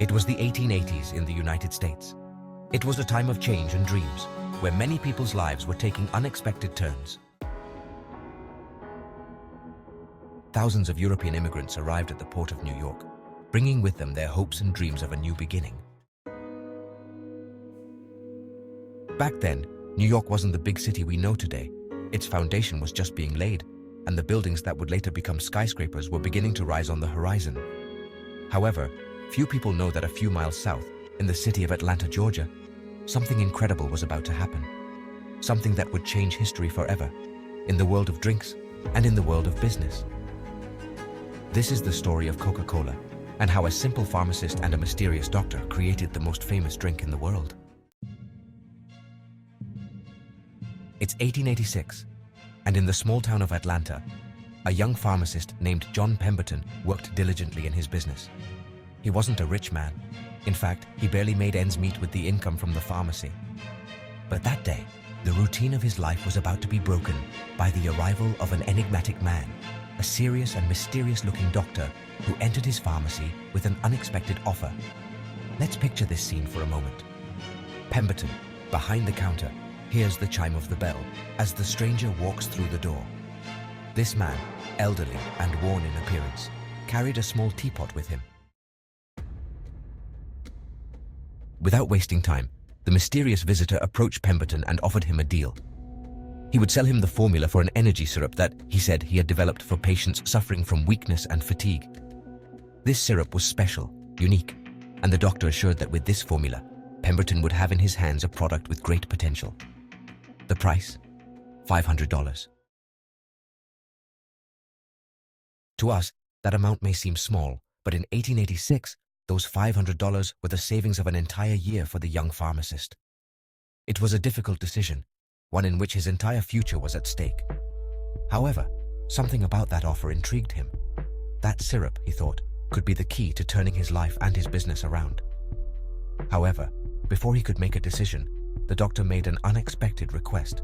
It was the 1880s in the United States. It was a time of change and dreams, where many people's lives were taking unexpected turns. Thousands of European immigrants arrived at the port of New York, bringing with them their hopes and dreams of a new beginning. Back then, New York wasn't the big city we know today. Its foundation was just being laid, and the buildings that would later become skyscrapers were beginning to rise on the horizon. However, few people know that a few miles south, in the city of Atlanta, Georgia, something incredible was about to happen. Something that would change history forever, in the world of drinks and in the world of business. This is the story of Coca-Cola, and how a simple pharmacist and a mysterious doctor created the most famous drink in the world. It's 1886, and in the small town of Atlanta, a young pharmacist named John Pemberton worked diligently in his business. He wasn't a rich man. In fact, he barely made ends meet with the income from the pharmacy. But that day, the routine of his life was about to be broken by the arrival of an enigmatic man, a serious and mysterious-looking doctor who entered his pharmacy with an unexpected offer. Let's picture this scene for a moment. Pemberton, behind the counter, hears the chime of the bell as the stranger walks through the door. This man, elderly and worn in appearance, carried a small teapot with him. Without wasting time, the mysterious visitor approached Pemberton and offered him a deal. He would sell him the formula for an energy syrup that, he said, he had developed for patients suffering from weakness and fatigue. This syrup was special, unique, and the doctor assured that with this formula, Pemberton would have in his hands a product with great potential. The price? $500. To us, that amount may seem small, but in 1886, those $500 were the savings of an entire year for the young pharmacist. It was a difficult decision, one in which his entire future was at stake. However, something about that offer intrigued him. That syrup, he thought, could be the key to turning his life and his business around. However, before he could make a decision, the doctor made an unexpected request.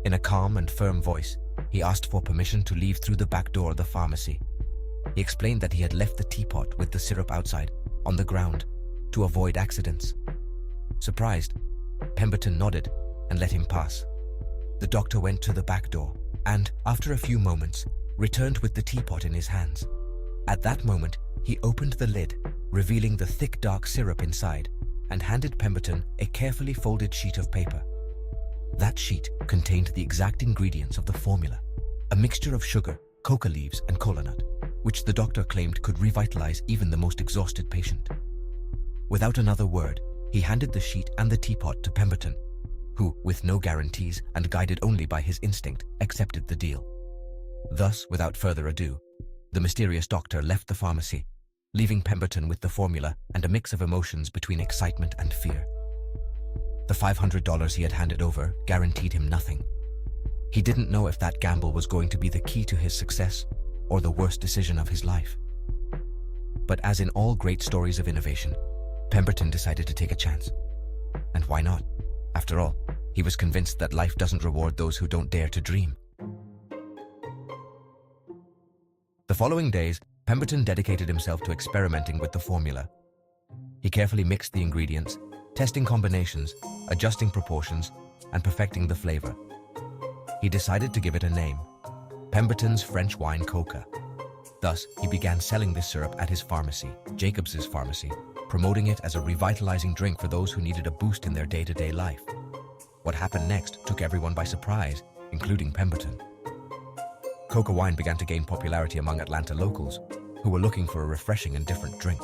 In a calm and firm voice, he asked for permission to leave through the back door of the pharmacy. He explained that he had left the teapot with the syrup outside, on the ground, to avoid accidents. Surprised, Pemberton nodded and let him pass. The doctor went to the back door and, after a few moments, returned with the teapot in his hands. At that moment, he opened the lid, revealing the thick, dark syrup inside, and handed Pemberton a carefully folded sheet of paper. That sheet contained the exact ingredients of the formula, a mixture of sugar, coca leaves, and kola nut, which the doctor claimed could revitalize even the most exhausted patient. Without another word, he handed the sheet and the teapot to Pemberton, who, with no guarantees and guided only by his instinct, accepted the deal. Thus, without further ado, the mysterious doctor left the pharmacy, leaving Pemberton with the formula and a mix of emotions between excitement and fear. The $500 he had handed over guaranteed him nothing. He didn't know if that gamble was going to be the key to his success or the worst decision of his life. But as in all great stories of innovation, Pemberton decided to take a chance. And why not? After all, he was convinced that life doesn't reward those who don't dare to dream. The following days, Pemberton dedicated himself to experimenting with the formula. He carefully mixed the ingredients, testing combinations, adjusting proportions, and perfecting the flavor. He decided to give it a name: Pemberton's French Wine Coca. Thus, he began selling this syrup at his pharmacy, Jacobs's Pharmacy, promoting it as a revitalizing drink for those who needed a boost in their day-to-day life. What happened next took everyone by surprise, including Pemberton. Coca wine began to gain popularity among Atlanta locals, who were looking for a refreshing and different drink.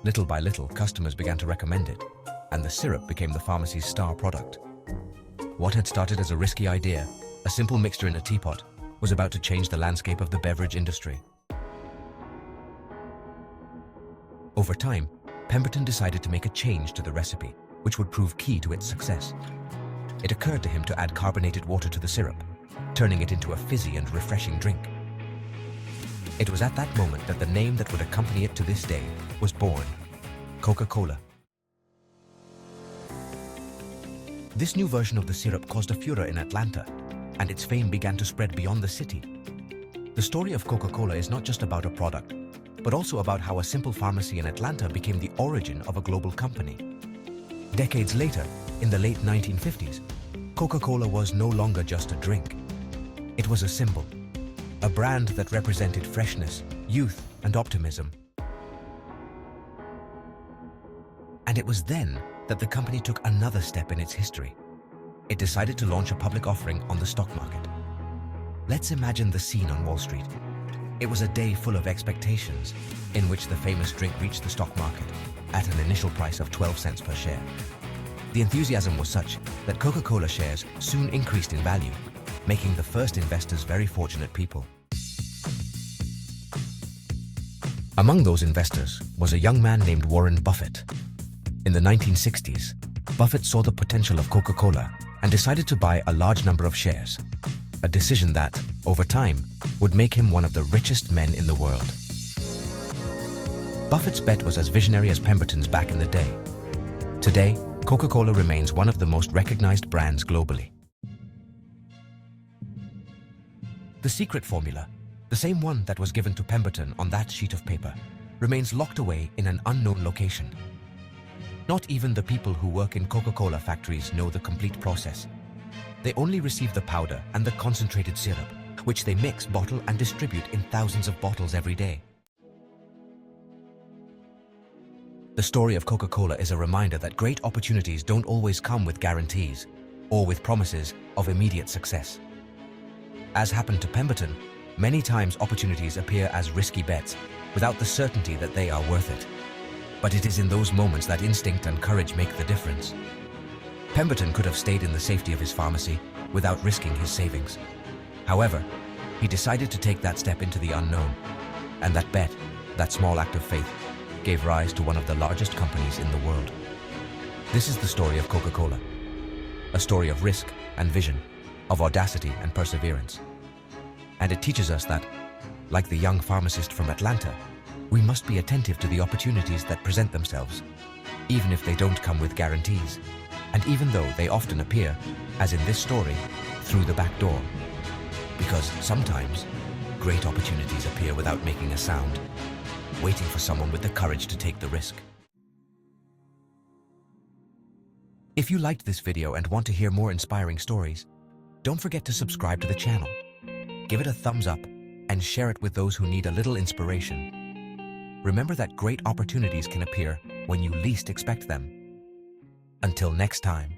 Little by little, customers began to recommend it, and the syrup became the pharmacy's star product. What had started as a risky idea, a simple mixture in a teapot, was about to change the landscape of the beverage industry. Over time, Pemberton decided to make a change to the recipe, which would prove key to its success. It occurred to him to add carbonated water to the syrup, turning it into a fizzy and refreshing drink. It was at that moment that the name that would accompany it to this day was born: Coca-Cola. This new version of the syrup caused a furor in Atlanta, and its fame began to spread beyond the city. The story of Coca-Cola is not just about a product. but also about how a simple pharmacy in Atlanta became the origin of a global company. Decades later, in the late 1950s, Coca-Cola was no longer just a drink. It was a symbol, a brand that represented freshness, youth, and optimism. And it was then that the company took another step in its history. It decided to launch a public offering on the stock market. Let's imagine the scene on Wall Street. It was a day full of expectations, in which the famous drink reached the stock market at an initial price of 12 cents per share. The enthusiasm was such that Coca-Cola shares soon increased in value, making the first investors very fortunate people. Among those investors was a young man named Warren Buffett. In the 1960s, Buffett saw the potential of Coca-Cola and decided to buy a large number of shares, a decision that, over time, would make him one of the richest men in the world. Buffett's bet was as visionary as Pemberton's back in the day. Today, Coca-Cola remains one of the most recognized brands globally. The secret formula, the same one that was given to Pemberton on that sheet of paper, remains locked away in an unknown location. Not even the people who work in Coca-Cola factories know the complete process. They only receive the powder and the concentrated syrup, which they mix, bottle, and distribute in thousands of bottles every day. The story of Coca-Cola is a reminder that great opportunities don't always come with guarantees or with promises of immediate success. As happened to Pemberton, many times opportunities appear as risky bets without the certainty that they are worth it. But it is in those moments that instinct and courage make the difference. Pemberton could have stayed in the safety of his pharmacy without risking his savings. However, he decided to take that step into the unknown, and that bet, that small act of faith, gave rise to one of the largest companies in the world. This is the story of Coca-Cola, a story of risk and vision, of audacity and perseverance. And it teaches us that, like the young pharmacist from Atlanta, we must be attentive to the opportunities that present themselves, even if they don't come with guarantees, and even though they often appear, as in this story, through the back door. Because sometimes, great opportunities appear without making a sound, waiting for someone with the courage to take the risk. If you liked this video and want to hear more inspiring stories, don't forget to subscribe to the channel, give it a thumbs up, and share it with those who need a little inspiration. Remember that great opportunities can appear when you least expect them. Until next time.